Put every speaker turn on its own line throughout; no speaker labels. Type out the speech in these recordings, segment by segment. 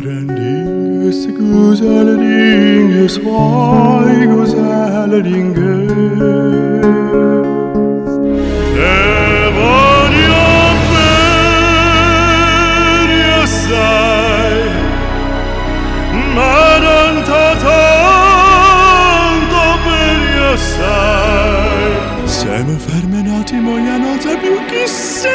Dinges, guzelle dinges, vai guzelle dinges. Te voglio bene assai, ma tanto bene assai. Siamo fermi un attimo e non sa più chi sei.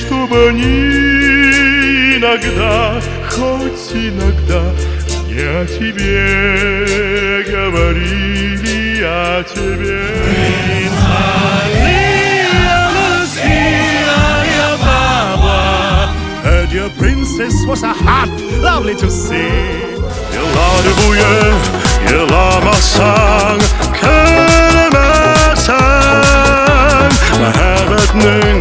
Чтобы они иногда, хоть иногда, не о тебе говорили, о тебе. Heard your princess was a heart, lovely to see. Il aramazsan, kelemezsen, mehabetnin,